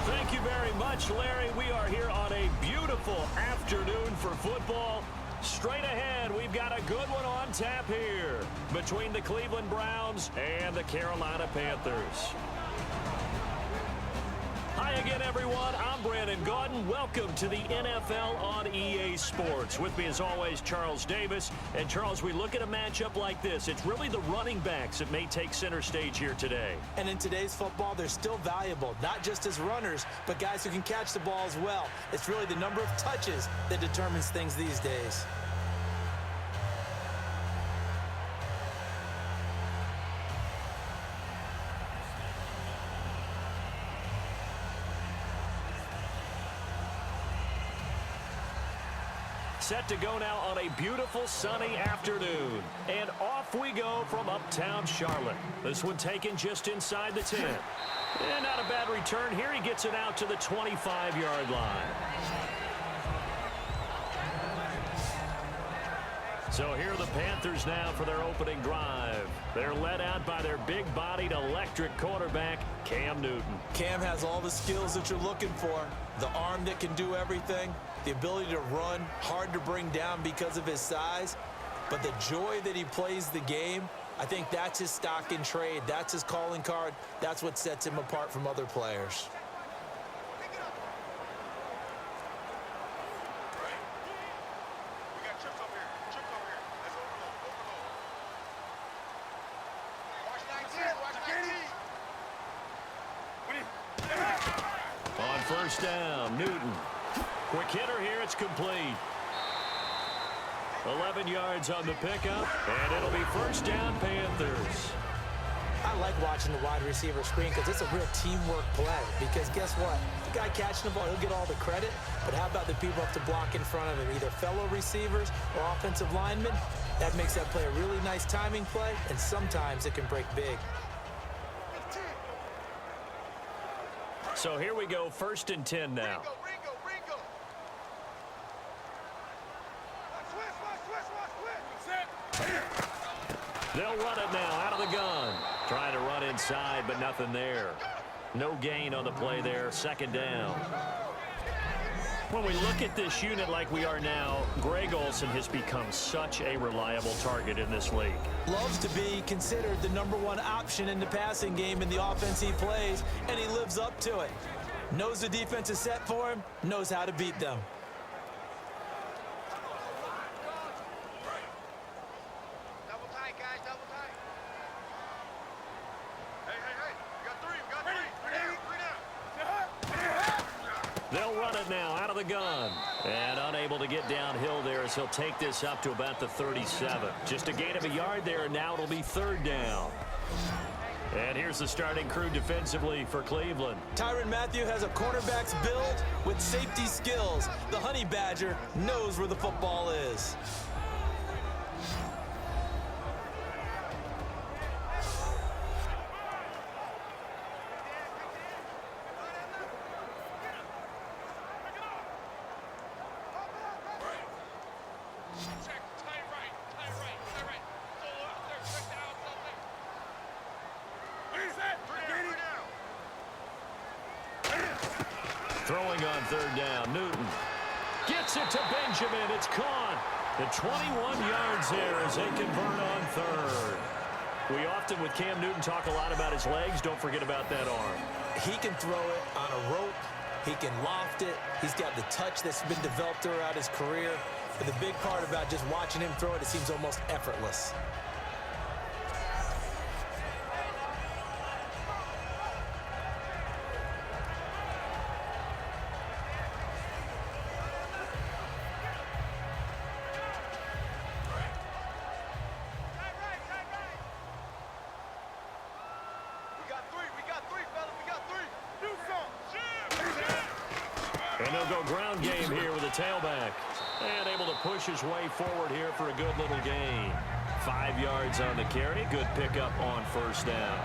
Thank you very much, Larry. We are here on a beautiful afternoon for football. Straight ahead, we've got a good one on tap here between the Cleveland Browns and the Carolina Panthers. Hi again, everyone. I'm Brandon Gaudin. Welcome to the NFL on EA Sports. With me, as always, Charles Davis. And, Charles, we look at a matchup like this. It's really the running backs that may take center stage here today. And in today's football, they're still valuable, not just as runners, but guys who can catch the ball as well. It's really the number of touches that determines things these days. Set to go now on a beautiful sunny afternoon. And off we go from uptown Charlotte. This one taken just inside the 10. And not a bad return here. He gets it out to the 25-yard line. So here are the Panthers now for their opening drive. They're led out by their big-bodied electric quarterback, Cam Newton. Cam has all the skills that you're looking for. The arm that can do everything, the ability to run, hard to bring down because of his size, but the joy that he plays the game, I think that's his stock in trade. That's his calling card. That's what sets him apart from other players. On first down, Newton. Quick hitter here, it's complete. 11 yards on the pickup, and it'll be first down, Panthers. I like watching the wide receiver screen because it's a real teamwork play. Because guess what? The guy catching the ball, he'll get all the credit. But how about the people up to block in front of him, either fellow receivers or offensive linemen? That makes that play a really nice timing play, and sometimes it can break big. So here we go, first and 10 now. They'll run it now out of the gun. Trying to run inside, but nothing there. No gain on the play there, second down. When we look at this unit like we are now, Greg Olsen has become such a reliable target in this league. Loves to be considered the #1 option in the passing game in the offense he plays, and he lives up to it. Knows the defense is set for him, knows how to beat them. Double tight, guys, double tight. Hey, we got three down. They'll run it now out of the gun. And unable to get downhill there as he'll take this up to about the 37. Just a gain of a yard there, and now it'll be third down. And here's the starting crew defensively for Cleveland. Tyrann Mathieu has a cornerback's build with safety skills. The Honey Badger knows where the football is. Throwing on third down, Newton gets it to Benjamin. It's caught. The 21 yards there as they convert on third. We often, with Cam Newton, talk a lot about his legs. Don't forget about that arm. He can throw it on a rope. He can loft it. He's got the touch that's been developed throughout his career. But the big part about just watching him throw it, it seems almost effortless. And they'll go ground game here with a tailback. And able to push his way forward here for a good little gain. 5 yards on the carry. Good pickup on first down.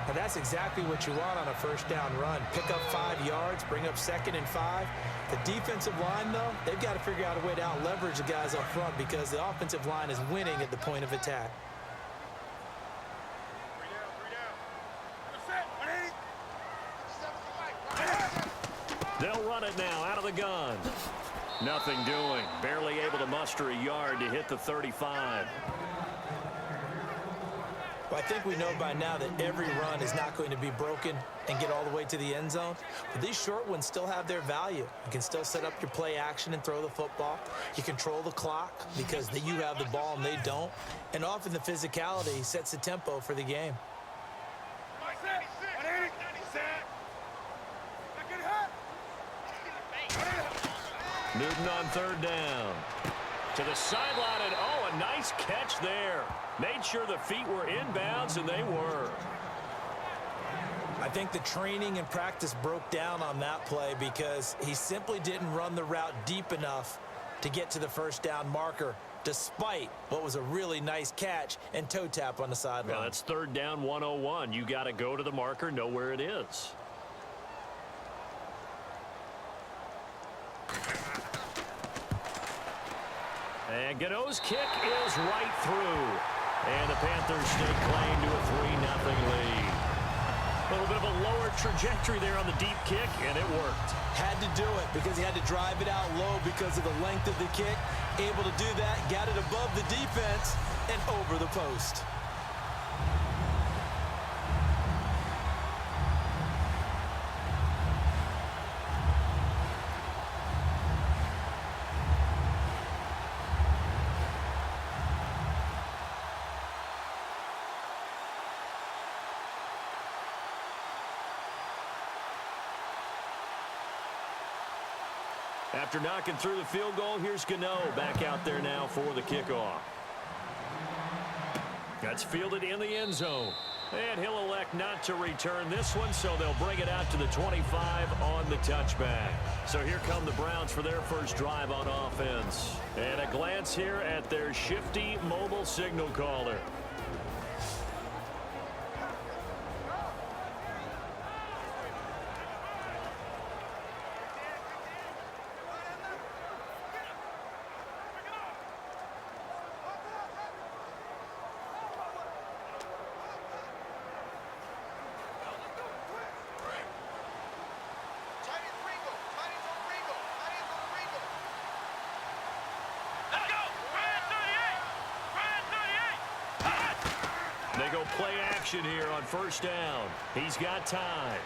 Now that's exactly what you want on a first down run. Pick up 5 yards, bring up 2nd and 5. The defensive line, though, they've got to figure out a way to out-leverage the guys up front because the offensive line is winning at the point of attack. They'll run it now out of the gun. Nothing doing. Barely able to muster a yard to hit the 35. Well, I think we know by now that every run is not going to be broken and get all the way to the end zone. But these short ones still have their value. You can still set up your play action and throw the football. You control the clock because you have the ball and they don't. And often the physicality sets the tempo for the game. Newton on third down. To the sideline, and oh, a nice catch there. Made sure the feet were inbounds, and they were. I think the training and practice broke down on that play because he simply didn't run the route deep enough to get to the first down marker, despite what was a really nice catch and toe tap on the sideline. Now that's third down 101. You got to go to the marker, know where it is. And Gano's kick is right through. And the Panthers stake claim to a 3-0 lead. A little bit of a lower trajectory there on the deep kick, and it worked. Had to do it because he had to drive it out low because of the length of the kick. Able to do that, got it above the defense and over the post. After knocking through the field goal, here's Gano back out there now for the kickoff. That's fielded in the end zone. And he'll elect not to return this one, so they'll bring it out to the 25 on the touchback. So here come the Browns for their first drive on offense. And a glance here at their shifty mobile signal caller. They go play action here on first down. He's got time.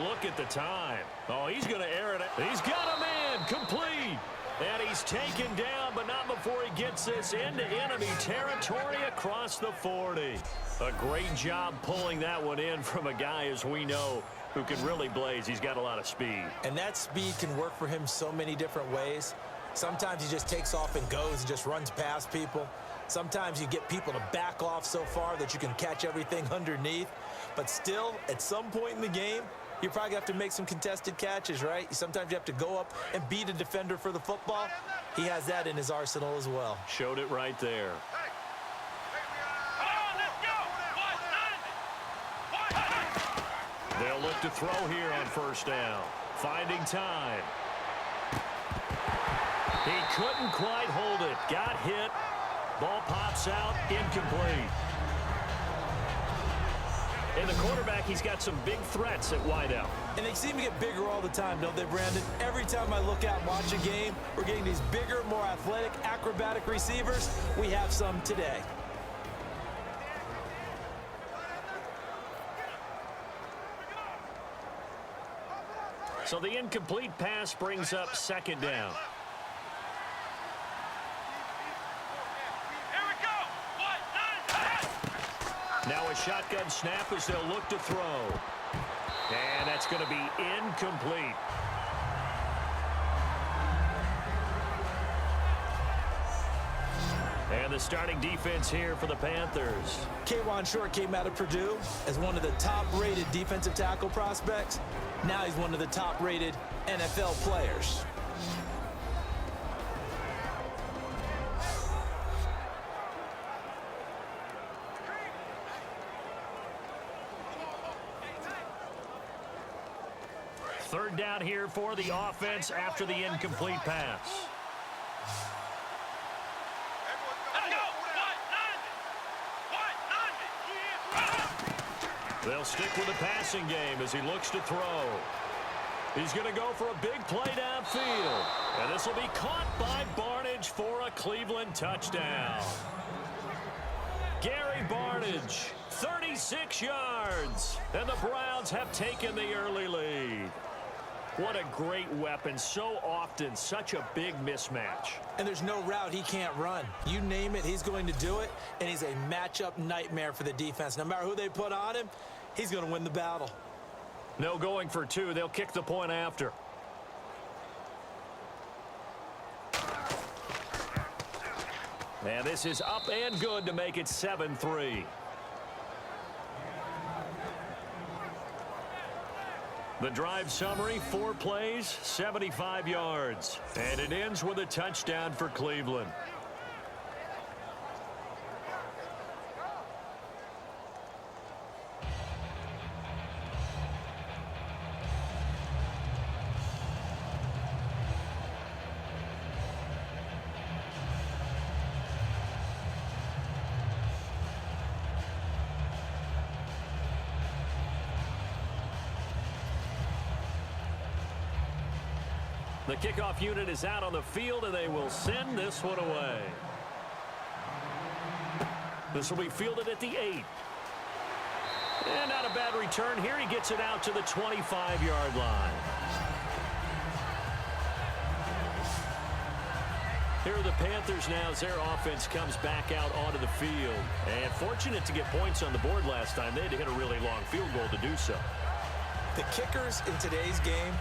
Look at the time. Oh, he's going to air it. He's got a man complete. And he's taken down, but not before he gets this into enemy territory across the 40. A great job pulling that one in from a guy, as we know, who can really blaze. He's got a lot of speed. And that speed can work for him so many different ways. Sometimes he just takes off and goes and just runs past people. Sometimes you get people to back off so far that you can catch everything underneath. But still, at some point in the game, you probably have to make some contested catches, right? Sometimes you have to go up and beat a defender for the football. He has that in his arsenal as well. Showed it right there. They'll look to throw here on first down. Finding time. He couldn't quite hold it. Got hit. Ball pops out, incomplete. And the quarterback, he's got some big threats at wideout. And they seem to get bigger all the time, don't they, Brandon? Every time I look out and watch a game, we're getting these bigger, more athletic, acrobatic receivers. We have some today. So the incomplete pass brings up second down. Now a shotgun snap as they'll look to throw. And that's going to be incomplete. And the starting defense here for the Panthers. K'Wan Short came out of Purdue as one of the top-rated defensive tackle prospects. Now he's one of the top-rated NFL players. Third down here for the offense after the incomplete pass. They'll stick with the passing game as he looks to throw. He's going to go for a big play downfield. And this will be caught by Barnidge for a Cleveland touchdown. Gary Barnidge, 36 yards. And the Browns have taken the early lead. What a great weapon. So often, such a big mismatch. And there's no route he can't run. You name it, he's going to do it. And he's a matchup nightmare for the defense. No matter who they put on him, he's going to win the battle. No going for two. They'll kick the point after. And this is up and good to make it 7-3. The drive summary, 4 plays, 75 yards. And it ends with a touchdown for Cleveland. The kickoff unit is out on the field, and they will send this one away. This will be fielded at the 8. And not a bad return here. He gets it out to the 25-yard line. Here are the Panthers now as their offense comes back out onto the field. And fortunate to get points on the board last time. They had to hit a really long field goal to do so. The kickers in today's game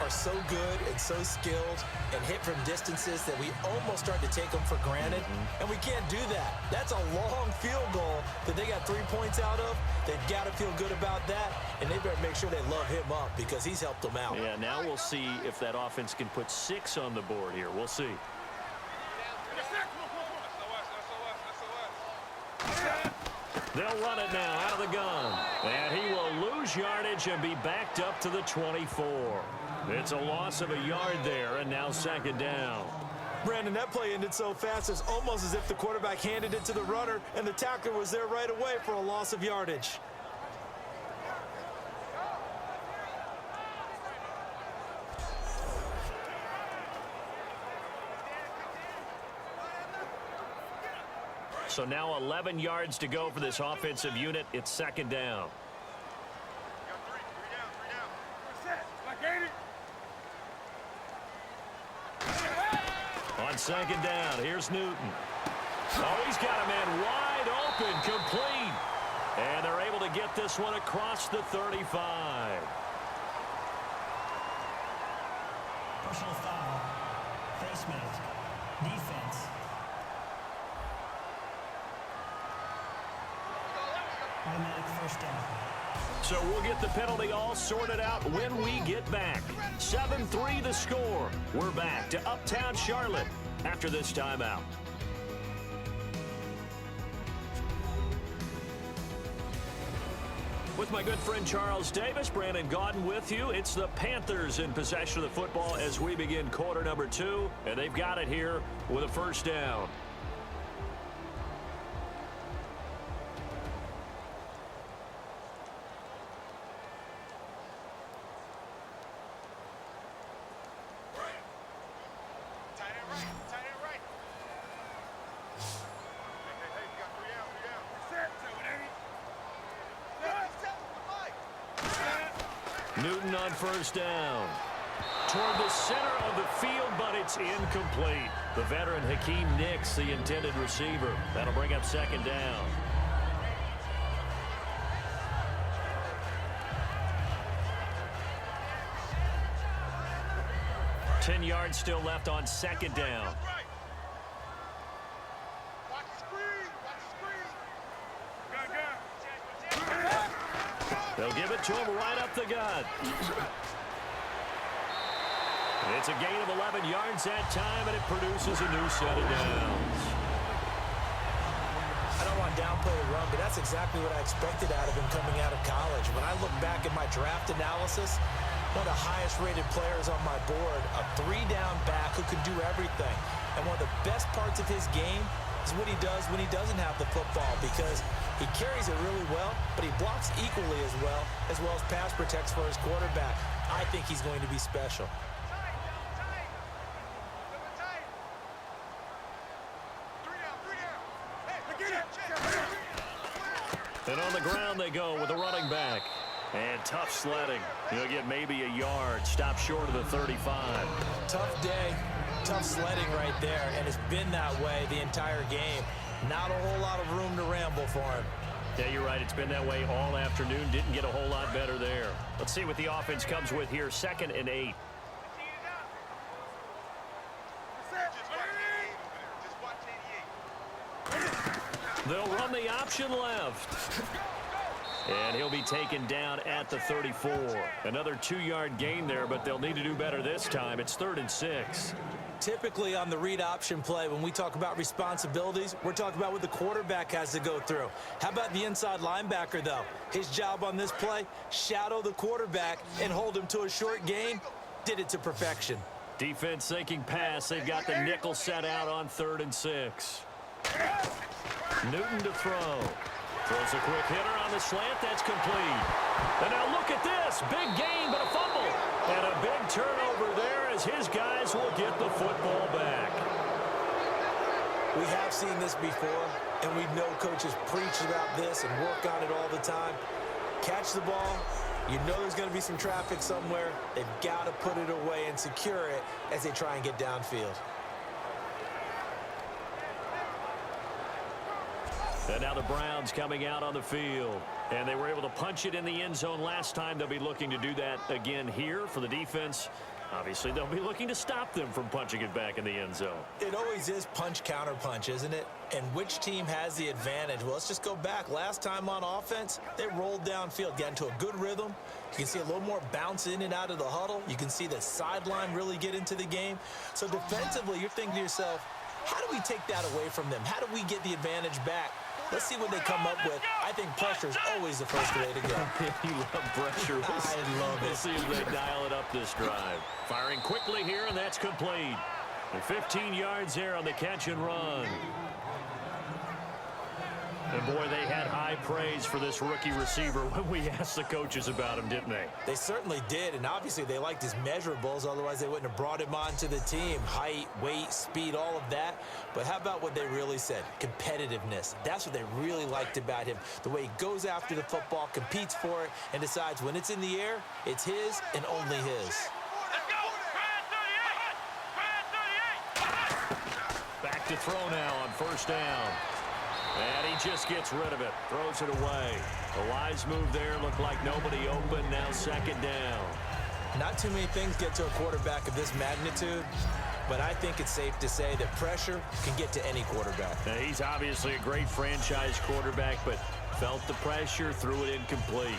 are so good and so skilled and hit from distances that we almost start to take them for granted. And we can't do that. That's a long field goal that they got 3 points out of. They've got to feel good about that, and they better make sure they love him up because he's helped them out. Yeah, now we'll see if that offense can put 6 on the board here. We'll see. They'll run it now out of the gun. And he will lose yardage and be backed up to the 24. It's a loss of a yard there, and now second down. Brandon, that play ended so fast, it's almost as if the quarterback handed it to the runner, and the tackler was there right away for a loss of yardage. So now 11 yards to go for this offensive unit. It's second down. On second down, here's Newton. Oh, he's got a man wide open, complete. And they're able to get this one across the 35. Personal foul, face mask, defense. Automatic first down. So we'll get the penalty all sorted out when we get back. 7-3 the score. We're back to Uptown Charlotte after this timeout. With my good friend Charles Davis, Brandon Gaudin with you. It's the Panthers in possession of the football as we begin quarter number 2. And they've got it here with a first down. Newton on first down. Toward the center of the field, but it's incomplete. The veteran Hakeem Nicks, the intended receiver. That'll bring up second down. Ten yards still left on second down. They'll give it to him right up the gut. It's a gain of 11 yards that time, and it produces a new set of downs. I don't want to downplay the run, but that's exactly what I expected out of him coming out of college. When I look back at my draft analysis, one of the highest-rated players on my board, a 3-down back who can do everything. And one of the best parts of his game is what he does when he doesn't have the football, because He carries it really well, but he blocks equally as well as pass protects for his quarterback. I think he's going to be special. Tight, double tight. Double tight. Three down. Hey, check. And on the ground they go with the running back. And tough sledding. He'll get maybe a yard. Stop short of the 35. Tough day, tough sledding right there, and it's been that way the entire game. Not a whole lot of room to ramble for him. Yeah, you're right. It's been that way all afternoon. Didn't get a whole lot better there. Let's see what the offense comes with here. 2nd and 8. Just watch 88. They'll run the option left. And he'll be taken down at the 34. Another 2-yard gain there, but they'll need to do better this time. It's 3rd and 6. Typically on the read option play, when we talk about responsibilities, we're talking about what the quarterback has to go through. How about the inside linebacker, though? His job on this play, shadow the quarterback and hold him to a short gain. Did it to perfection. Defense thinking pass. They've got the nickel set out on 3rd and 6. Newton to throw. Throws a quick hitter on the slant. That's complete. And now look at this. Big gain, but a fumble. And a big turnover there as his guys will get the football back. We have seen this before, and we know coaches preach about this and work on it all the time. Catch the ball. You know there's going to be some traffic somewhere. They've got to put it away and secure it as they try and get downfield. And now the Browns coming out on the field. And they were able to punch it in the end zone last time. They'll be looking to do that again here for the defense. Obviously, they'll be looking to stop them from punching it back in the end zone. It always is punch, counter punch, isn't it? And which team has the advantage? Well, let's just go back. Last time on offense, they rolled downfield, got into a good rhythm. You can see a little more bounce in and out of the huddle. You can see the sideline really get into the game. So defensively, you're thinking to yourself, how do we take that away from them? How do we get the advantage back? Let's see what they come up with. I think pressure is always the first way to go. You love pressure. I love it. We'll see if they dial it up this drive. Firing quickly here, and that's complete. And 15 yards there on the catch and run. And, boy, they had high praise for this rookie receiver when we asked the coaches about him, didn't they? They certainly did, and obviously they liked his measurables. Otherwise, they wouldn't have brought him onto the team. Height, weight, speed, all of that. But how about what they really said? Competitiveness. That's what they really liked about him. The way he goes after the football, competes for it, and decides when it's in the air, it's his and only his. Let's go! Back to throw now on 1st down. And he just gets rid of it. Throws it away. A wise move there. Looked like nobody open. Now 2nd down. Not too many things get to a quarterback of this magnitude, but I think it's safe to say that pressure can get to any quarterback. Now, he's obviously a great franchise quarterback, but felt the pressure, threw it incomplete.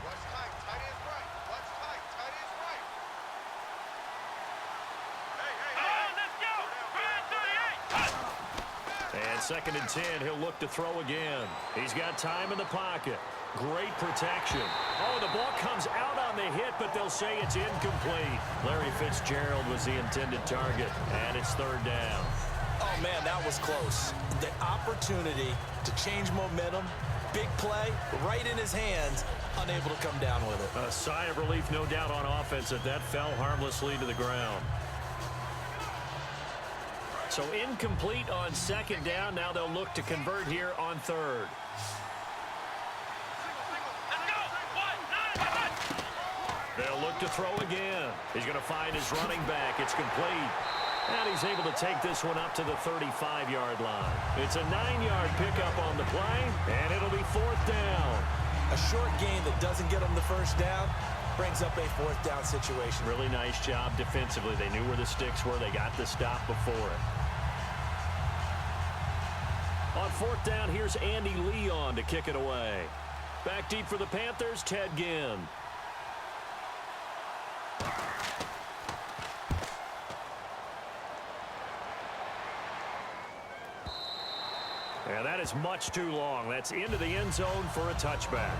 Watch tight. Tight is right. Watch tight. Tight is right. And 2nd and 10, he'll look to throw again. He's got time in the pocket. Great protection. Oh, the ball comes out on the hit, but they'll say it's incomplete. Larry Fitzgerald was the intended target, and it's 3rd down. Oh, man, that was close. The opportunity to change momentum, big play, right in his hands, unable to come down with it. A sigh of relief, no doubt, on offense that fell harmlessly to the ground. So incomplete on 2nd down. Now they'll look to convert here on 3rd. They'll look to throw again. He's going to find his running back. It's complete. And he's able to take this one up to the 35-yard line. It's a 9-yard pickup on the play, and it'll be 4th down. A short gain that doesn't get him the 1st down brings up a 4th down situation. Really nice job defensively. They knew where the sticks were. They got the stop before it. On 4th down, here's Andy Leon to kick it away. Back deep for the Panthers, Ted Ginn. And that is much too long. That's into the end zone for a touchback.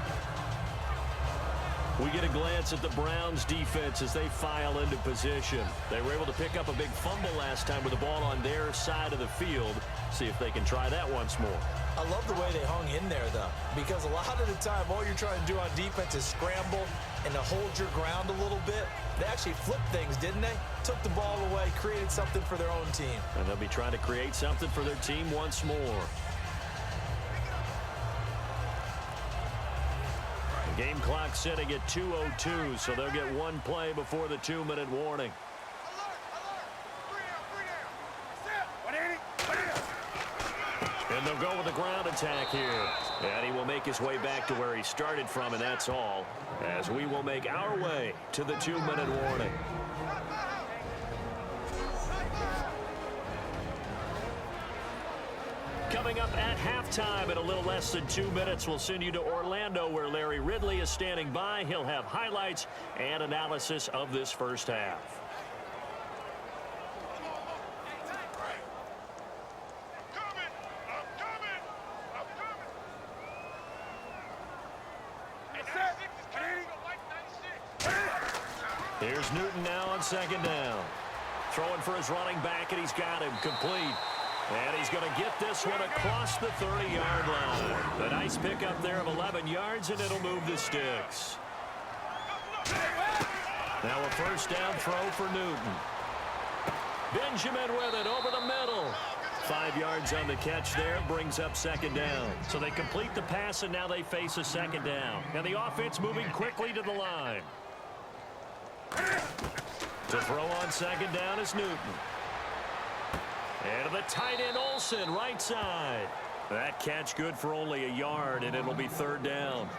We get a glance at the Browns defense as they file into position. They were able to pick up a big fumble last time with the ball on their side of the field. See if they can try that once more. I love the way they hung in there, though, because a lot of the time all you're trying to do on defense is scramble and to hold your ground a little bit. They actually flipped things, didn't they? Took the ball away, created something for their own team. And they'll be trying to create something for their team once more. The game clock sitting at 2:02, so they'll get one play before the 2-minute warning. And they'll go with the ground attack here. And he will make his way back to where he started from, and that's all, as we will make our way to the 2-minute warning. Coming up at halftime in a little less than 2 minutes, we'll send you to Orlando where Larry Ridley is standing by. He'll have highlights and analysis of this first half. Here's Newton now on second down. Throwing for his running back, and he's got him complete. And he's going to get this one across the 30-yard line. A nice pickup there of 11 yards, and it'll move the sticks. Now a first down throw for Newton. Benjamin with it over the middle. 5 yards on the catch there, brings up second down. So they complete the pass, and now they face a second down. And the offense moving quickly to the line. To throw on second down is Newton. And to the tight end, Olsen, right side. That catch good for only a yard, and it'll be third down.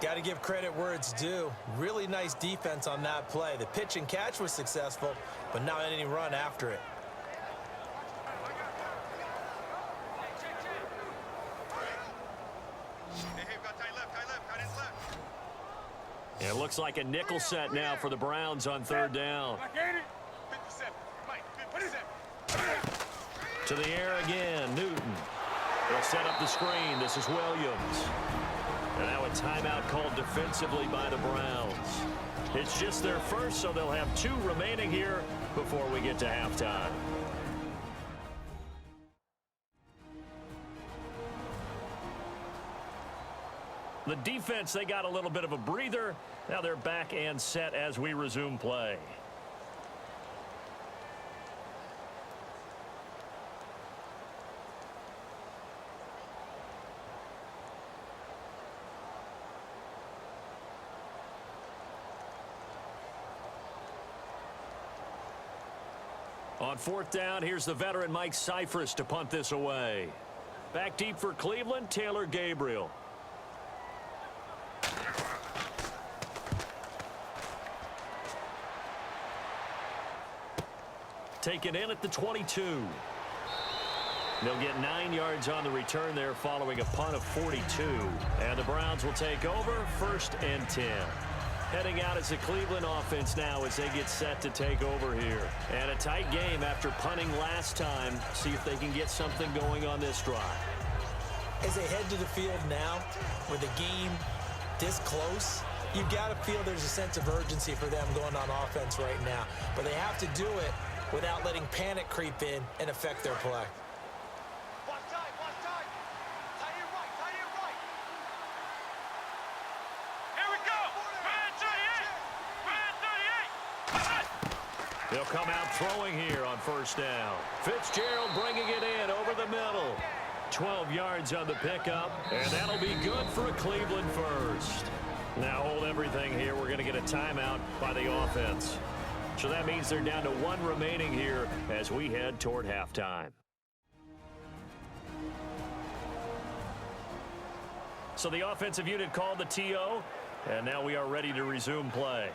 Got to give credit where it's due. Really nice defense on that play. The pitch and catch was successful, but not any run after it. It looks like a nickel set now for the Browns on third down. To the air again, Newton. They'll set up the screen. This is Williams. And now a timeout called defensively by the Browns. It's just their first, so they'll have 2 remaining here before we get to halftime. The defense, they got a little bit of a breather. Now they're back and set as we resume play. On fourth down, here's the veteran Mike Cyphers to punt this away. Back deep for Cleveland, Taylor Gabriel. Taken in at the 22. They'll get 9 yards on the return there following a punt of 42. And the Browns will take over, 1st and 10. Heading out as the Cleveland offense now as they get set to take over here. And a tight game after punting last time. See if they can get something going on this drive. As they head to the field now, with the game this close, you got to feel there's a sense of urgency for them going on offense right now. But they have to do it without letting panic creep in and affect their play. They'll come out throwing here on first down. Fitzgerald bringing it in over the middle. 12 yards on the pickup, and that'll be good for a Cleveland first. Now hold everything here. We're going to get a timeout by the offense. So that means they're down to 1 remaining here as we head toward halftime. So the offensive unit called the TO, and now we are ready to resume play.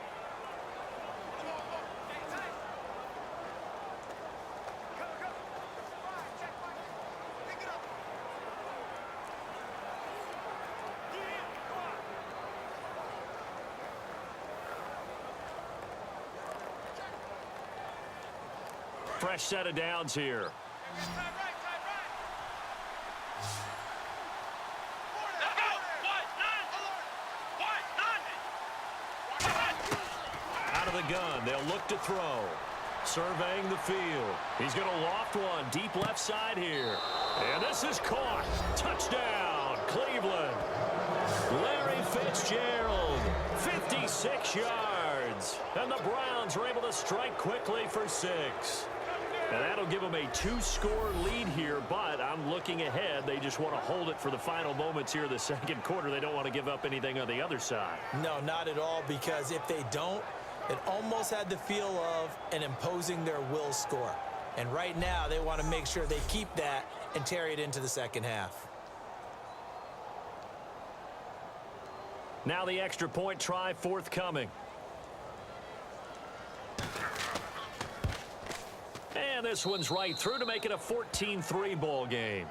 Fresh set of downs here. the gun. They'll look to throw. Surveying the field. He's going to loft one deep left side here. And this is caught. Touchdown, Cleveland. Larry Fitzgerald, 56 yards. And the Browns are able to strike quickly for 6. And that'll give them a 2-score lead here, but I'm looking ahead. They just want to hold it for the final moments here of the second quarter. They don't want to give up anything on the other side. No, not at all, because if they don't, it almost had the feel of an imposing their will score. And right now, they want to make sure they keep that and carry it into the second half. Now the extra point try forthcoming. And this one's right through to make it a 14-3 ball game.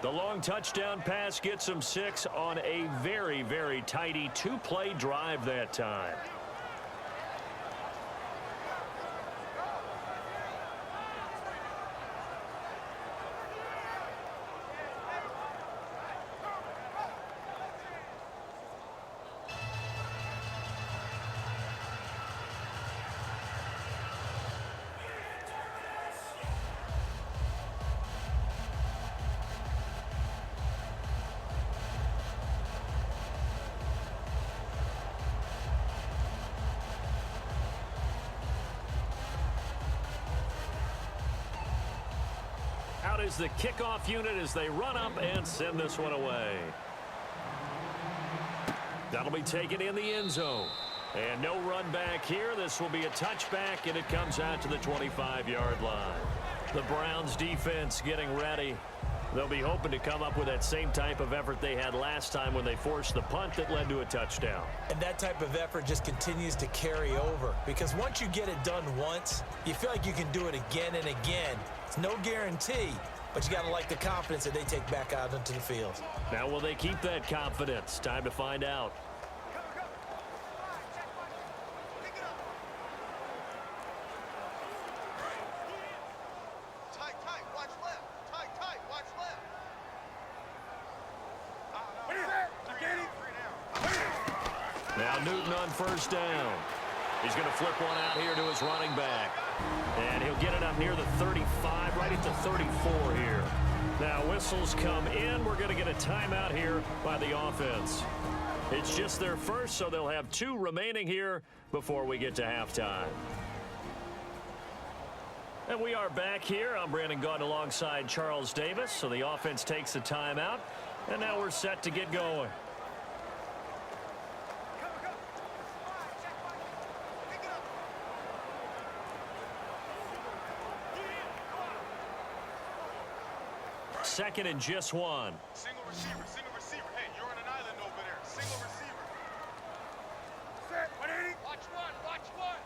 The long touchdown pass gets them 6 on a very, very tidy 2-play drive that time. Out is the kickoff unit as they run up and send this one away. That'll be taken in the end zone. And no run back here. This will be a touchback, and it comes out to the 25-yard line. The Browns defense getting ready. They'll be hoping to come up with that same type of effort they had last time when they forced the punt that led to a touchdown. And that type of effort just continues to carry over, because once you get it done once, you feel like you can do it again and again. It's no guarantee, but you got to like the confidence that they take back out into the field. Now, will they keep that confidence? Time to find out. Now Newton on first down. He's going to flip one out here to his running back. And he'll get it up near the 35, right at the 34 here. Now whistles come in. We're going to get a timeout here by the offense. It's just their first, so they'll have 2 remaining here before we get to halftime. And we are back here. I'm Brandon Gaudin alongside Charles Davis. So the offense takes the timeout. And now we're set to get going. Second and just 1. Single receiver, single receiver. Hey, you're on an island over there. Single receiver. Set, 180. Watch one.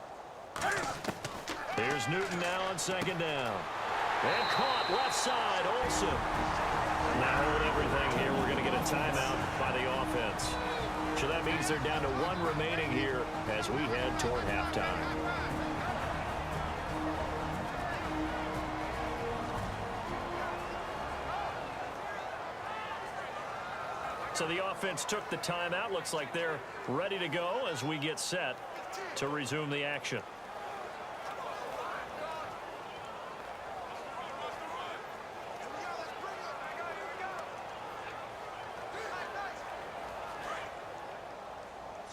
Here's Newton now on second down. And caught left side, Olsen. Now hold everything here. We're going to get a timeout by the offense. So that means they're down to 1 remaining here as we head toward halftime. So the offense took the timeout. Looks like they're ready to go as we get set to resume the action.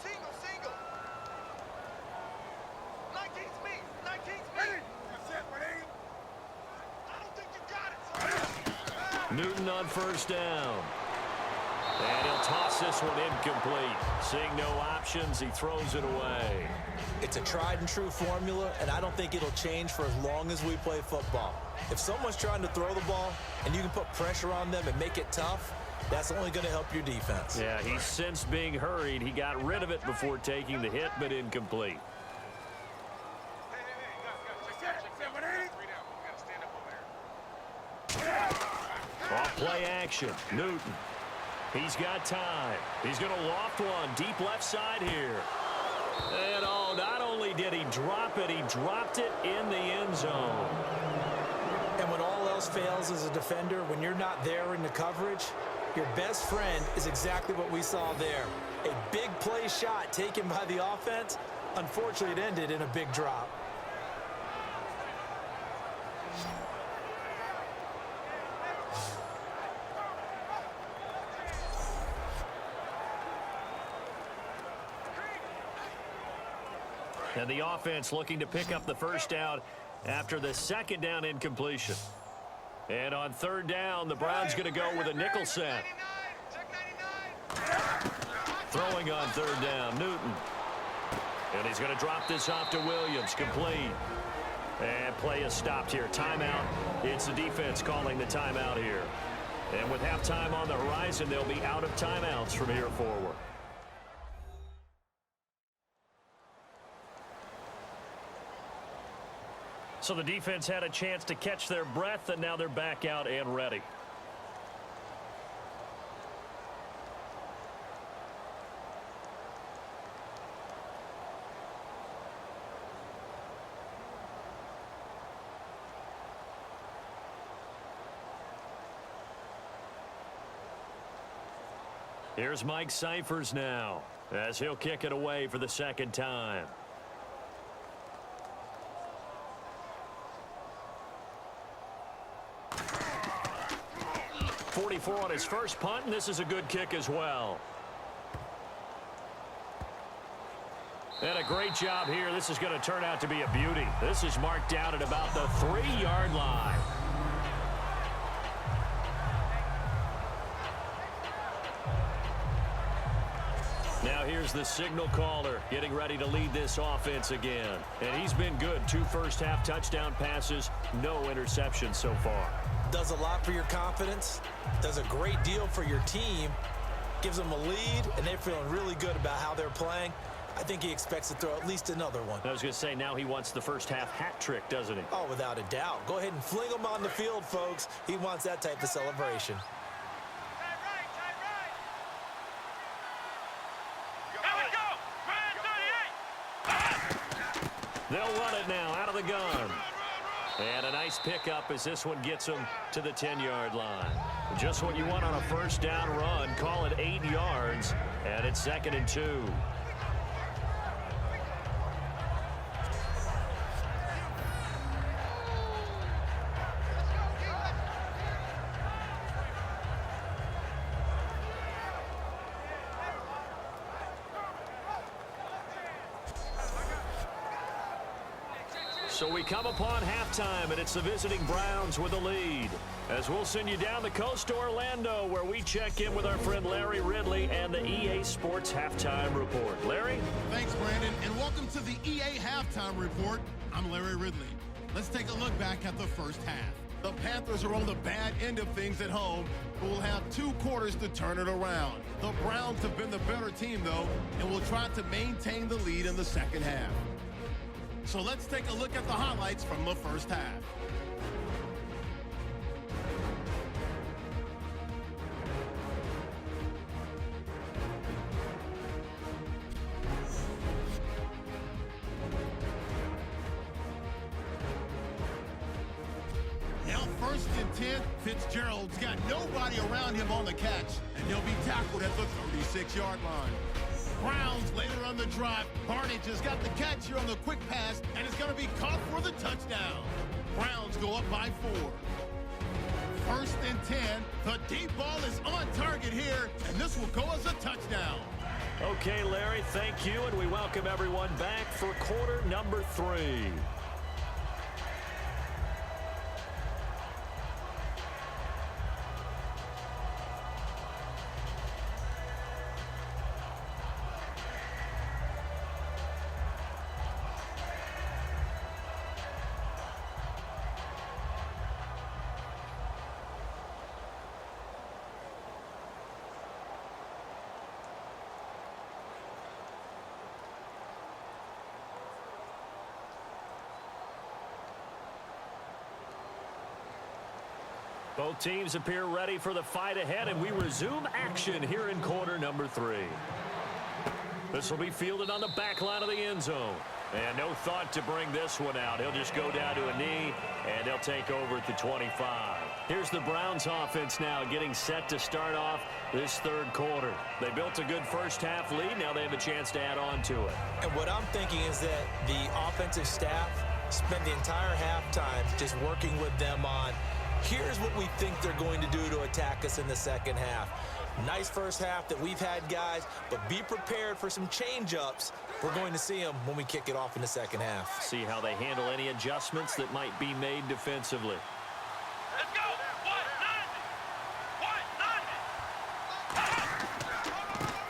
Single. 19's me. 19's me. Set, 180. I don't think you got it. Newton on first down. And he'll toss this one incomplete. Seeing no options, he throws it away. It's a tried and true formula, and I don't think it'll change for as long as we play football. If someone's trying to throw the ball and you can put pressure on them and make it tough, that's only going to help your defense. Yeah, he sensed being hurried. He got rid of it before taking the hit, but incomplete. Off play action. Newton. He's got time. He's going to loft one deep left side here. And oh, not only did he drop it, he dropped it in the end zone. And when all else fails as a defender, when you're not there in the coverage, Your best friend is exactly what we saw there. A big play shot taken by the offense. Unfortunately, it ended in a big drop. And the offense looking to pick up the first down after the second down incompletion. And on third down, the Browns going to go with a nickel set. Throwing on third down, Newton. And he's going to drop this off to Williams, complete. And play is stopped here. Timeout. It's the defense calling the timeout here. And with halftime on the horizon, they'll be out of timeouts from here forward. So the defense had a chance to catch their breath, and now they're back out and ready. Here's Mike Cyphers now, as he'll kick it away for the second time. 44 on his first punt, and this is a good kick as well. And a great job here. This is going to turn out to be a beauty. This is marked down at about the 3-yard line. Now here's the signal caller getting ready to lead this offense again. And he's been good. 2 first-half touchdown passes, no interceptions so far. Does a lot for your confidence, does a great deal for your team, gives them a lead, and they're feeling really good about how they're playing. I think he expects to throw at least another one. I was going to say, now he wants the first-half hat trick, doesn't he? Oh, without a doubt. Go ahead and fling him on the field, folks. He wants that type of celebration. They'll run it now out of the gun. And a nice pickup as this one gets them to the 10-yard line. Just what you want on a first down run. Call it 8 yards, and it's 2nd and 2. So we come upon halftime, and it's the visiting Browns with the lead. As we'll send you down the coast to Orlando, where we check in with our friend Larry Ridley and the EA Sports Halftime Report. Larry? Thanks, Brandon, and welcome to the EA Halftime Report. I'm Larry Ridley. Let's take a look back at the first half. The Panthers are on the bad end of things at home, but will have 2 quarters to turn it around. The Browns have been the better team, though, and will try to maintain the lead in the second half. So let's take a look at the highlights from the first half. Now 1st and 10, Fitzgerald's got nobody around him on the catch, and he'll be tackled at the 36-yard line. Browns later on the drive. Barnage has got the catch here on the quick pass, and it's going to be caught for the touchdown. Browns go up by 4. 1st and 10. The deep ball is on target here, and this will go as a touchdown. Okay, Larry, thank you, and we welcome everyone back for quarter number 3. Both teams appear ready for the fight ahead, and we resume action here in quarter number 3. This will be fielded on the back line of the end zone. And no thought to bring this one out. He'll just go down to a knee, and they'll take over at the 25. Here's the Browns offense now getting set to start off this third quarter. They built a good first half lead. Now they have a chance to add on to it. And what I'm thinking is that the offensive staff spent the entire halftime just working with them on, here's what we think they're going to do to attack us in the second half. Nice first half that we've had, guys, but be prepared for some change-ups. We're going to see them when we kick it off in the second half. See how they handle any adjustments that might be made defensively. Let's go.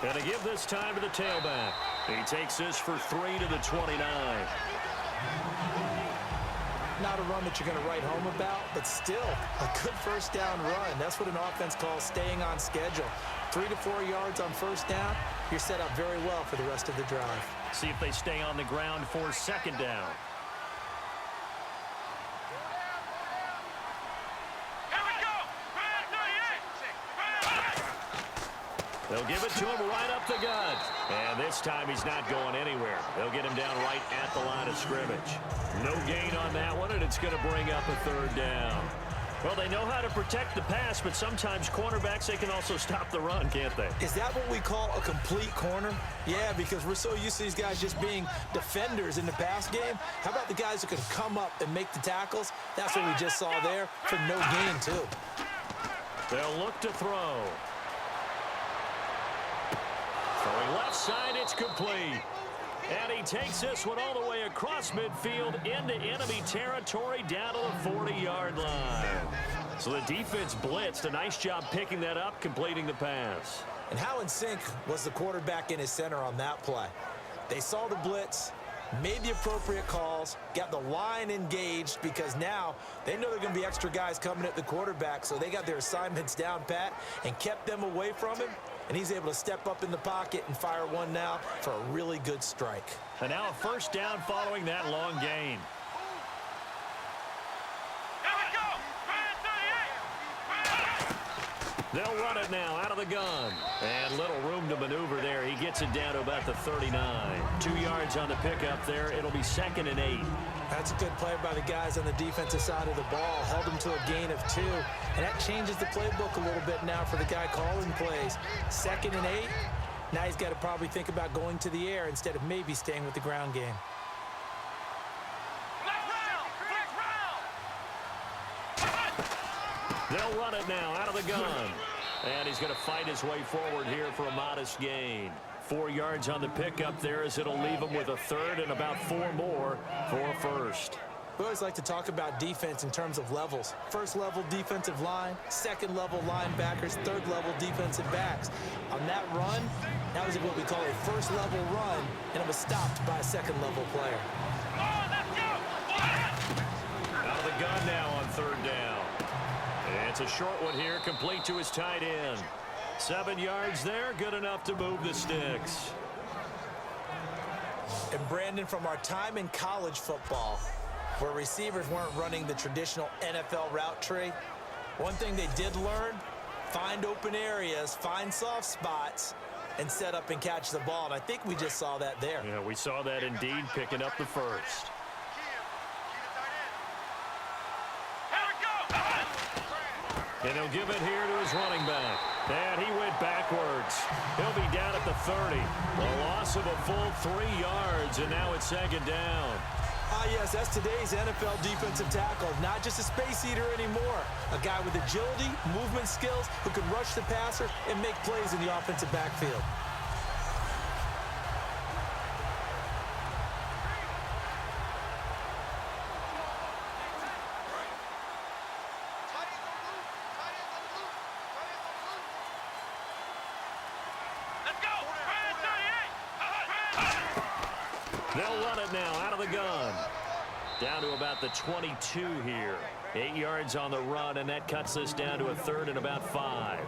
And to give this time to the tailback. He takes this for 3 to the 29. Not a run that you're going to write home about, but still a good first down run. That's what an offense calls staying on schedule. 3 to 4 yards on first down, you're set up very well for the rest of the drive. See if they stay on the ground for second down. They'll give it to him right up the gut. And this time he's not going anywhere. They'll get him down right at the line of scrimmage. No gain on that one, and it's going to bring up a third down. Well, they know how to protect the pass, but sometimes cornerbacks, they can also stop the run, can't they? Is that what we call a complete corner? Yeah, because we're so used to these guys just being defenders in the pass game. How about the guys who can come up and make the tackles? That's what we just saw there for no gain, too. They'll look to throw. Throwing left side, it's complete. And he takes this one all the way across midfield into enemy territory down to the 40-yard line. So the defense blitzed. A nice job picking that up, completing the pass. And how in sync was the quarterback in his center on that play? They saw the blitz, made the appropriate calls, got the line engaged because now they know there are going to be extra guys coming at the quarterback, so they got their assignments down pat and kept them away from him. And he's able to step up in the pocket and fire one now for a really good strike. And now a first down following that long gain. They'll run it now out of the gun. And little room to maneuver there. He gets it down to about the 39. 2 yards on the pickup there. It'll be 2nd and 8. That's a good play by the guys on the defensive side of the ball. Held him to a gain of 2. And that changes the playbook a little bit now for the guy calling plays. 2nd and 8. Now he's got to probably think about going to the air instead of maybe staying with the ground game. They'll run it now out of the gun. And he's going to fight his way forward here for a modest gain. 4 yards on the pickup there as it'll leave him with a third and about 4 more for a first. We always like to talk about defense in terms of levels. First level defensive line, second level linebackers, third level defensive backs. On that run, that was what we call a first level run, and it was stopped by a second level player. Out of the gun now on third down. And it's a short one here, complete to his tight end. 7 yards there, good enough to move the sticks. And Brandon, from our time in college football, where receivers weren't running the traditional NFL route tree, one thing they did learn, find open areas, find soft spots, and set up and catch the ball. And I think we just saw that there. Yeah, we saw that indeed, picking up the first. And he'll give it here to his running back. And he went backwards. He'll be down at the 30. A loss of a full 3 yards, and now it's 2nd down. Ah, yes, that's today's NFL defensive tackle. Not just a space eater anymore. A guy with agility, movement skills, who can rush the passer and make plays in the offensive backfield. They'll run it now out of the gun. Down to about the 22 here. 8 yards on the run, and that cuts this down to a third and about 5.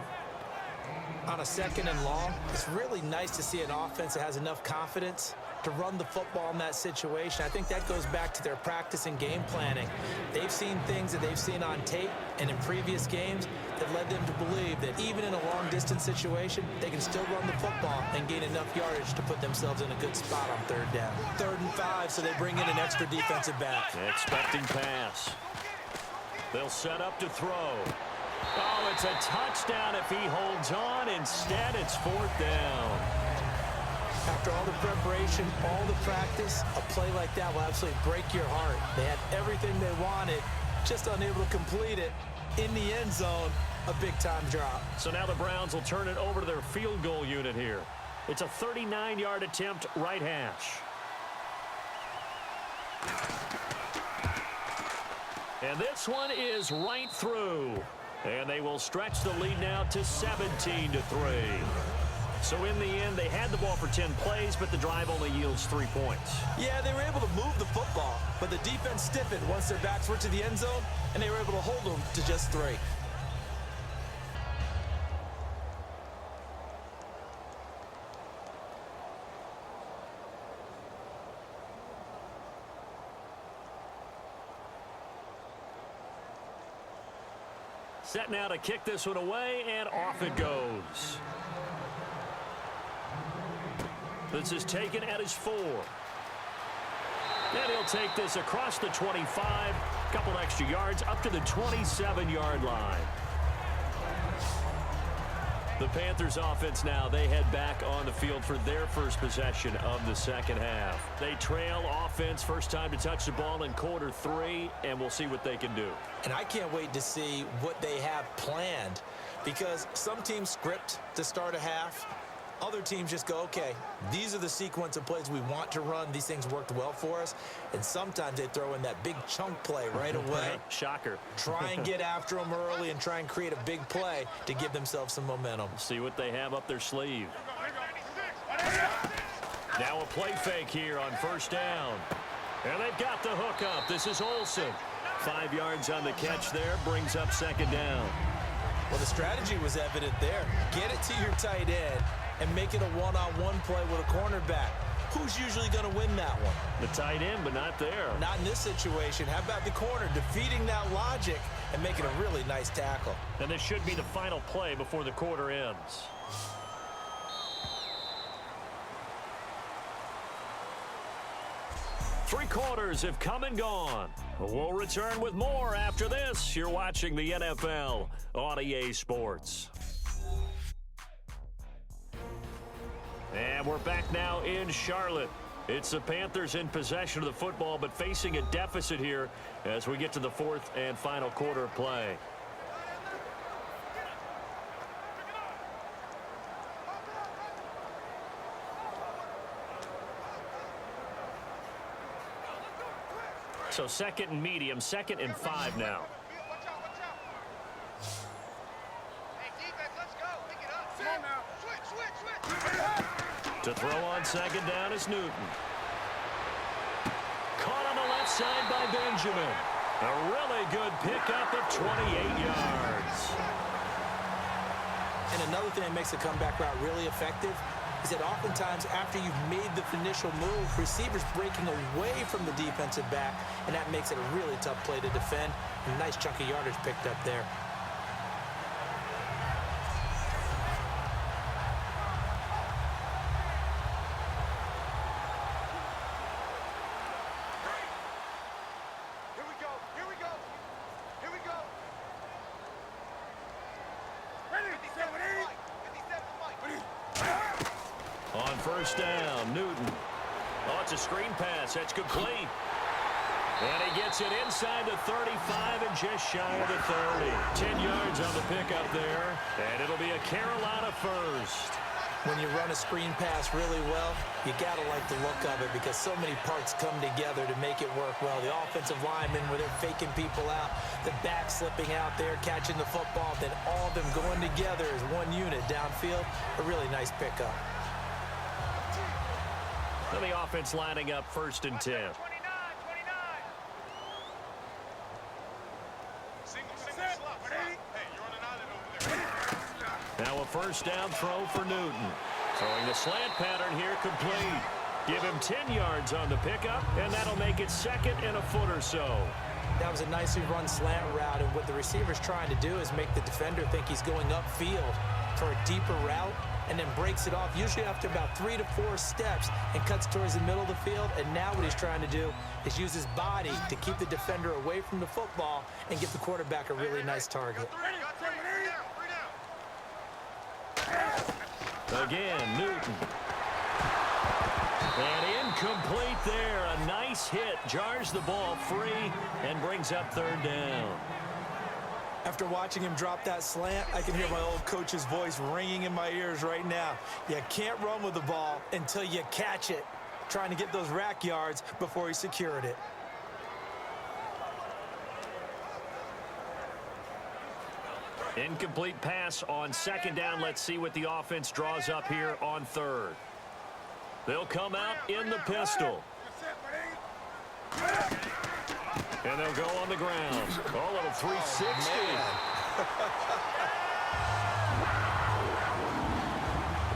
On a 2nd and long, it's really nice to see an offense that has enough confidence to run the football in that situation. I think that goes back to their practice and game planning. They've seen things that they've seen on tape and in previous games that led them to believe that even in a long-distance situation, they can still run the football and gain enough yardage to put themselves in a good spot on third down. 3rd and 5, so they bring in an extra defensive back. Expecting pass. They'll set up to throw. Oh, it's a touchdown if he holds on. Instead, it's fourth down. After all the preparation, all the practice, a play like that will absolutely break your heart. They had everything they wanted, just unable to complete it. In the end zone, a big-time drop. So now the Browns will turn it over to their field goal unit here. It's a 39-yard attempt, right hash. And this one is right through. And they will stretch the lead now to 17-3. So in the end, they had the ball for 10 plays, but the drive only yields 3 points. Yeah, they were able to move the football, but the defense stiffened once their backs were to the end zone, and they were able to hold them to just 3. Set now to kick this one away, and off it goes. This is taken at his 4. And he'll take this across the 25, a couple extra yards, up to the 27-yard line. The Panthers offense now, they head back on the field for their first possession of the second half. They trail offense, first time to touch the ball in quarter 3, and we'll see what they can do. And I can't wait to see what they have planned, because some teams script to start a half. Other teams just go, okay, these are the sequence of plays we want to run. These things worked well for us. And sometimes they throw in that big chunk play right away. Shocker. Try and get after them early and try and create a big play to give themselves some momentum. See what they have up their sleeve. Now a play fake here on first down. And they've got the hook up. This is Olsen. 5 yards on the catch there, brings up second down. Well, the strategy was evident there. Get it to your tight end and make it a one-on-one play with a cornerback. Who's usually going to win that one? The tight end, but not there. Not in this situation. How about the corner defeating that logic and making a really nice tackle? And this should be the final play before the quarter ends. Three quarters have come and gone. We'll return with more after this. You're watching the NFL on EA Sports. And we're back now in Charlotte. It's the Panthers in possession of the football, but facing a deficit here as we get to the fourth and final quarter of play. So second and medium, 2nd and 5 now. Watch out, watch out. Hey, defense, let's go. Pick it up. Come on now. Switch. To throw on second down is Newton. Caught on the left side by Benjamin. A really good pickup at 28 yards. And another thing that makes the comeback route really effective is that oftentimes after you've made the initial move, receivers breaking away from the defensive back, and that makes it a really tough play to defend. A nice chunk of yardage picked up there. Here we go. Here we go. Here we go. Ready? 57 Mike. 57 Mike. On first down, Newton. Oh, it's a screen pass. That's complete. And he gets it inside the 35 and just shy of the 30. 10 yards on the pickup there. And it'll be a Carolina first. When you run a screen pass really well, you got to like the look of it because so many parts come together to make it work well. The offensive linemen, where they're faking people out, the back slipping out there, catching the football, then all of them going together as one unit downfield. A really nice pickup. And the offense lining up 1st and 10. 29. Single slot. Hey, you're on an island over there. Now a first down throw for Newton. Throwing the slant pattern here complete. Give him 10 yards on the pickup, and that'll make it 2nd and a foot or so. That was a nicely run slant route, and what the receiver's trying to do is make the defender think he's going upfield for a deeper route, and then breaks it off, usually after about 3 to 4 steps, and cuts towards the middle of the field. And now what he's trying to do is use his body to keep the defender away from the football and give the quarterback a really nice target. Again, Newton. And incomplete there. A nice hit. Jars the ball free and brings up 3rd down. After watching him drop that slant, I can hear my old coach's voice ringing in my ears right now. You can't run with the ball until you catch it. Trying to get those rack yards before he secured it. Incomplete pass on 2nd down. Let's see what the offense draws up here on 3rd. They'll come out in the pistol. And they'll go on the ground. Oh, a little 360.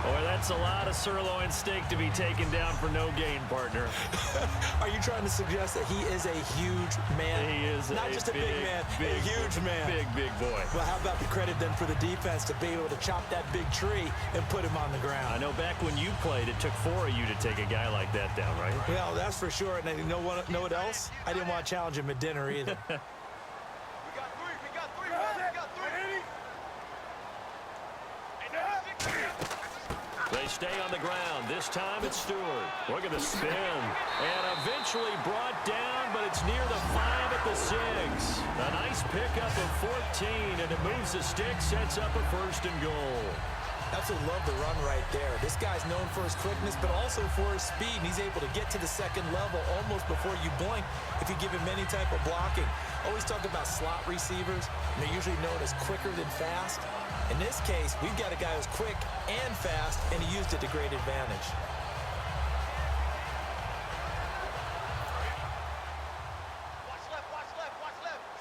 Boy, that's a lot of sirloin steak to be taken down for no gain, partner. Are you trying to suggest that he is a huge man? He is not just a big man, a huge man. Big boy. Well, how about the credit then for the defense to be able to chop that big tree and put him on the ground? I know back when you played, it took 4 of you to take a guy like that down, right? Well, that's for sure. And you know what else? I didn't want to challenge him at dinner either. They stay on the ground. This time it's Stewart. Look at the spin. And eventually brought down, but it's near the 5 at the 6. A nice pickup of 14, and it moves the stick, sets up a 1st and goal. Absolutely love the run right there. This guy's known for his quickness, but also for his speed. And he's able to get to the 2nd level almost before you blink if you give him any type of blocking. Always talk about slot receivers, and they're usually known as quicker than fast. In this case, we've got a guy who's quick and fast, and he used it to great advantage. Watch left.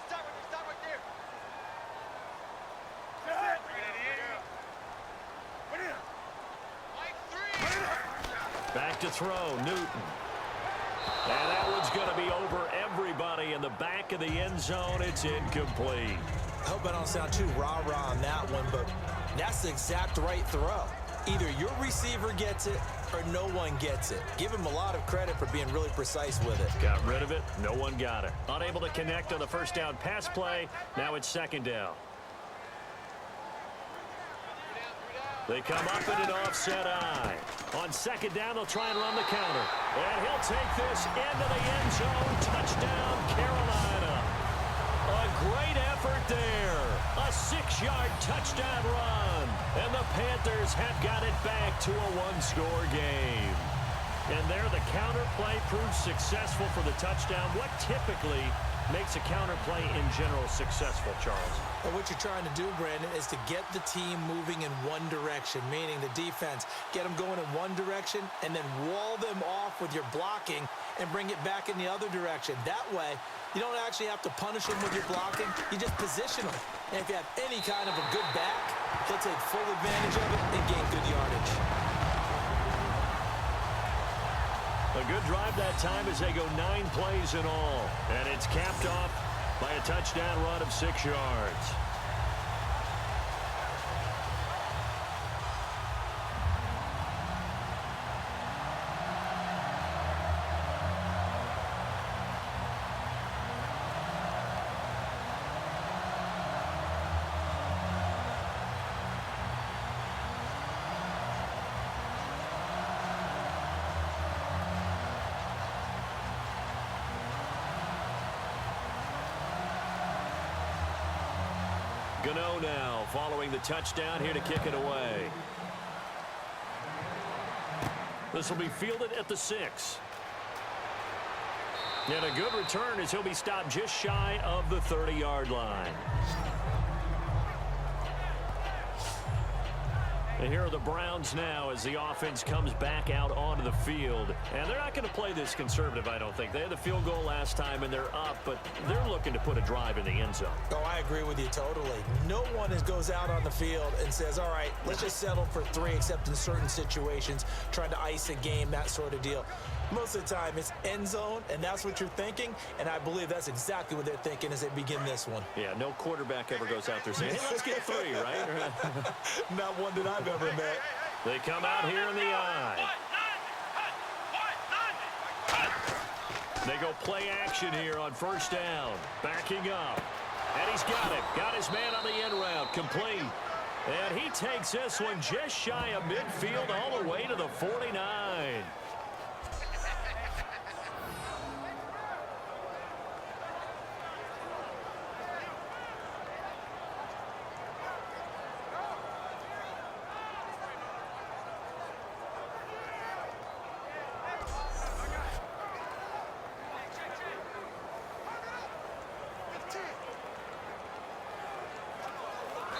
Stop right there. Back to throw, Newton. And that one's going to be over everybody in the back of the end zone. It's incomplete. I hope I don't sound too rah-rah on that one, but that's the exact right throw. Either your receiver gets it or no one gets it. Give him a lot of credit for being really precise with it. Got rid of it. No one got it. Unable to connect on the 1st down pass play. Now it's 2nd down. They come up in an offset eye. On 2nd down, they'll try and run the counter. And he'll take this into the end zone. Touchdown, Carolina. A great effort there. A 6-yard touchdown run. And the Panthers have got it back to a 1-score game. And there, the counter play proves successful for the touchdown. What typically makes a counter play in general successful, Charles? And what you're trying to do, Brandon, is to get the team moving in one direction, meaning the defense, get them going in one direction and then wall them off with your blocking and bring it back in the other direction. That way, you don't actually have to punish them with your blocking. You just position them. And if you have any kind of a good back, they'll take full advantage of it and gain good yardage. A good drive that time as they go 9 plays in all. And it's capped off by a touchdown run of 6 yards. Gano now following the touchdown here to kick it away. This will be fielded at the 6. And a good return as he'll be stopped just shy of the 30-yard line. And here are the Browns now as the offense comes back out onto the field. And they're not going to play this conservative, I don't think. They had the field goal last time, and they're up, but they're looking to put a drive in the end zone. Oh, I agree with you totally. No one goes out on the field and says, all right, let's just settle for 3, except in certain situations, trying to ice a game, that sort of deal. Most of the time, it's end zone, and that's what you're thinking, and I believe that's exactly what they're thinking as they begin this one. Yeah, no quarterback ever goes out there saying, hey, let's get 3, right? Not one that I've ever met. They come out here in the eye. They go play action here on first down. Backing up. And he's got it. Got his man on the end route. Complete. And he takes this one just shy of midfield all the way to the 49.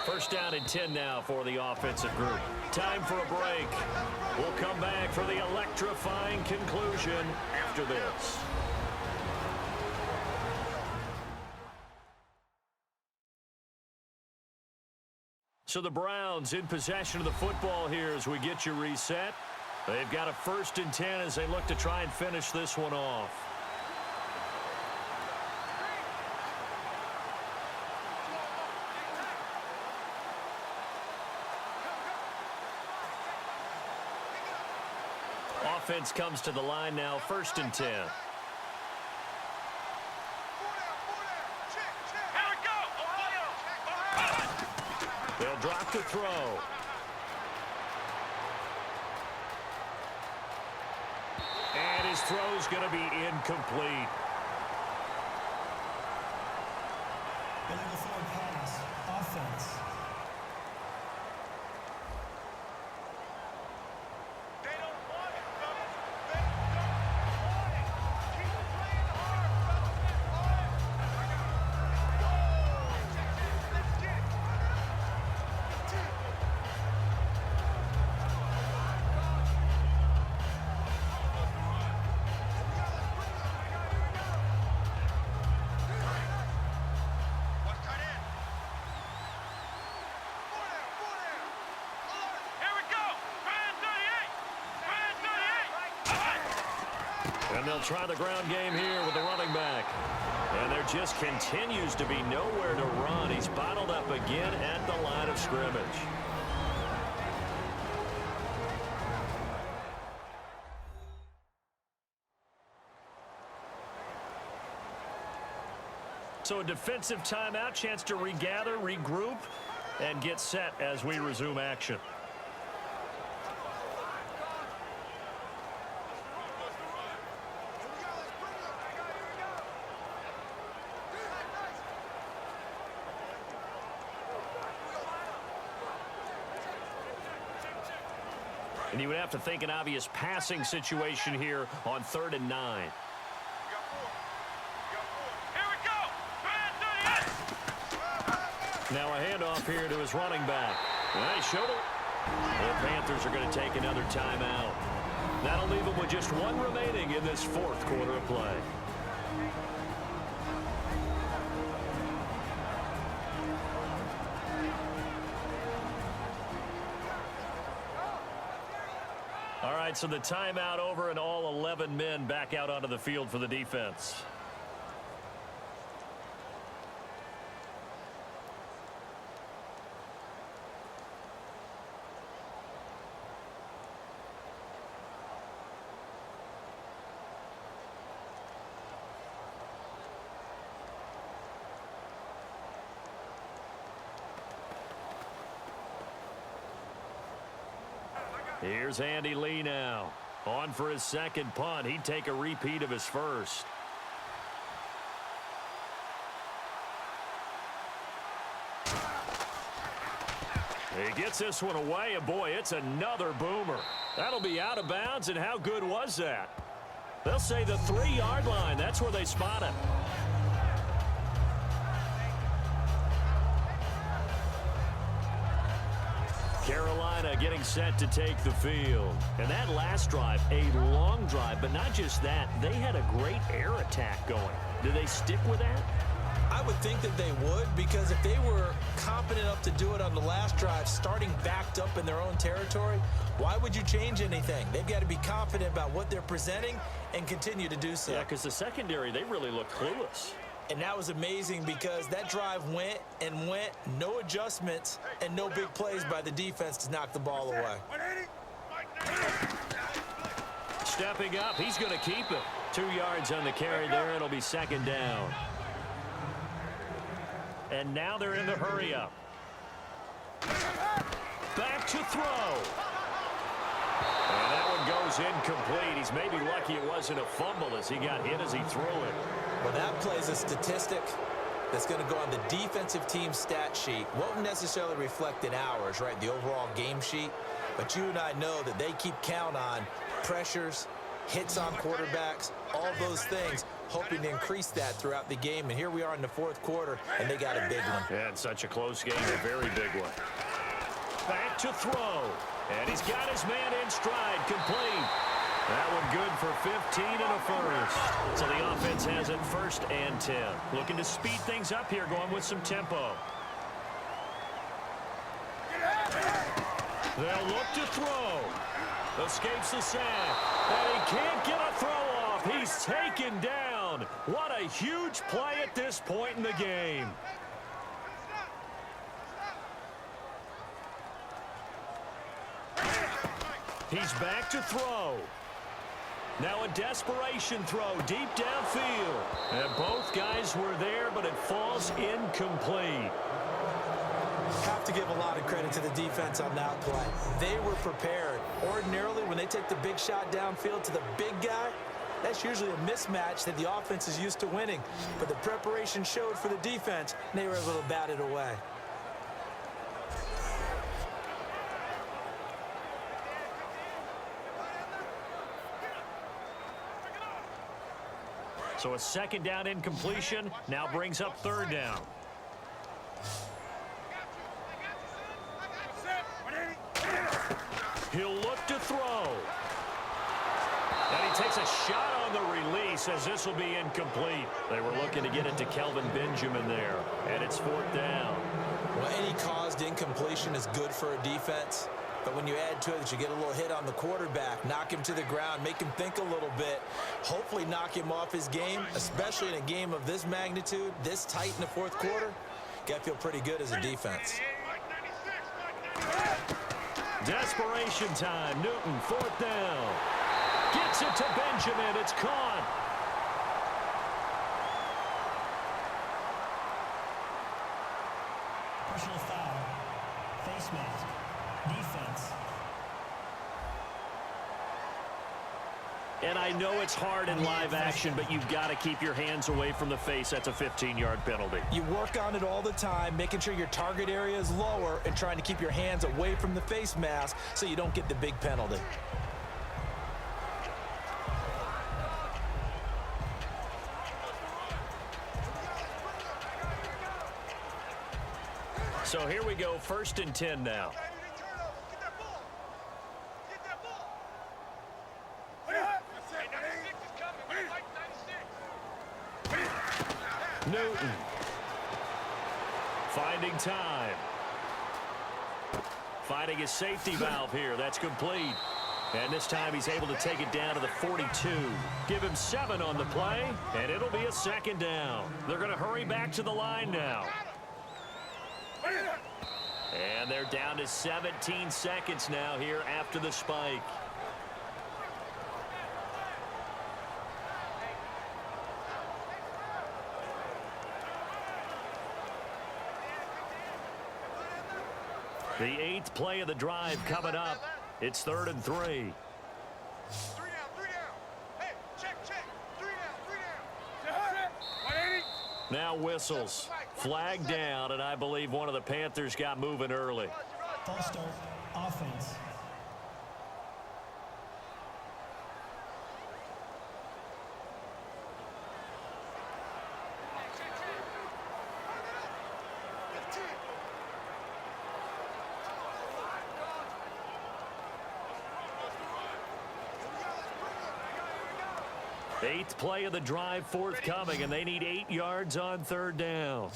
First down and 10 now for the offensive group. Time for a break. We'll come back for the electrifying conclusion after this. So the Browns in possession of the football here as we get you reset. They've got a 1st and 10 as they look to try and finish this one off. Offense comes to the line now, 1st and 10. They'll drop the throw. And his throw's going to be incomplete. Illegal forward pass. Offense. They don't want it, fellas. They don't want it. Keep playing hard, fellas. Let's get it. What's tight end? Four down. Alert. Here we go. Brand 38. And they'll try the ground game here with the running back. And there just continues to be nowhere to run. He's bottled up again at the line of scrimmage. So a defensive timeout, chance to regather, regroup, and get set as we resume action. And you would have to think an obvious passing situation here on 3rd and 9. Here we go. Brand 38. Now a handoff here to his running back. Well, he showed it. The Panthers are going to take another timeout. That'll leave them with just 1 remaining in this 4th quarter of play. All right, so the timeout over and all 11 men back out onto the field for the defense. Here's Andy Lee now. On for his 2nd punt. He'd take a repeat of his 1st. He gets this one away, and boy, it's another boomer. That'll be out of bounds, and how good was that? They'll say the 3-yard line. That's where they spot it. Carolina getting set to take the field. And that last drive, a long drive, but not just that. They had a great air attack going. Do they stick with that? I I would think that they would, because if they were confident enough to do it on the last drive, starting backed up in their own territory, why would you change anything? They've got to be confident about what they're presenting and continue to do so. Yeah, because the secondary, they really look clueless. And that was amazing because that drive went and went, no adjustments and no big plays by the defense to knock the ball away. Stepping up, he's going to keep it. 2 yards on the carry there. It'll be second down. And now they're in the hurry-up. Back to throw. And that one goes incomplete. He's maybe lucky it wasn't a fumble as he got hit as he threw it. Well, that plays a statistic that's going to go on the defensive team stat sheet. Won't necessarily reflect in ours, right, the overall game sheet. But you and I know that they keep count on pressures, hits on quarterbacks, all those things, hoping to increase that throughout the game. And here we are in the fourth quarter, and they got a big one. Yeah, it's such a close game, a very big one. Back to throw. And he's got his man in stride, complete. That one good for 15 and a first. So the offense has it 1st and 10. Looking to speed things up here, going with some tempo. They'll look to throw. Escapes the sack. And he can't get a throw off. He's taken down. What a huge play at this point in the game. He's back to throw. Now a desperation throw deep downfield. And both guys were there, but it falls incomplete. Have to give a lot of credit to the defense on that play. They were prepared. Ordinarily, when they take the big shot downfield to the big guy, that's usually a mismatch that the offense is used to winning. But the preparation showed for the defense, and they were able to bat it away. So a second down incompletion now brings up 3rd down. He'll look to throw. And he takes a shot on the release as this will be incomplete. They were looking to get it to Kelvin Benjamin there. And it's 4th down. Well, any caused incompletion is good for a defense. But when you add to it that you get a little hit on the quarterback, knock him to the ground, make him think a little bit, hopefully knock him off his game, especially in a game of this magnitude, this tight in the 4th quarter, got to feel pretty good as a defense. Desperation time. Newton, 4th down. Gets it to Benjamin. It's caught. Personal foul. Face mask. Defense. And I know it's hard in live action, but you've got to keep your hands away from the face. That's a 15-yard penalty. You work on it all the time, making sure your target area is lower and trying to keep your hands away from the face mask so you don't get the big penalty. So here we go, 1st and 10 now. Newton. Finding time. Finding his safety valve here. That's complete. And this time he's able to take it down to the 42. Give him 7 on the play, and it'll be a 2nd down. They're going to hurry back to the line now. And they're down to 17 seconds now here after the spike. The 8th play of the drive coming up. It's 3rd and 3. 3 down, 3 down. Hey, check. 3 down. 180. Now whistles. Flag down, and I believe one of the Panthers got moving early. False start. Offense. Eighth play of the drive forthcoming, and they need 8 yards on third down.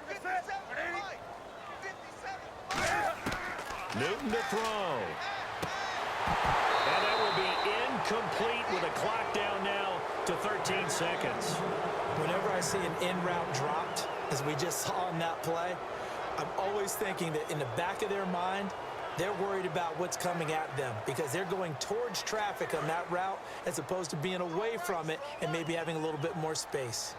57, Newton to throw. And that will be incomplete with a clock down now to 13 seconds. Whenever I see an in-route dropped, as we just saw in that play, I'm always thinking that in the back of their mind, they're worried about what's coming at them because they're going towards traffic on that route as opposed to being away from it and maybe having a little bit more space.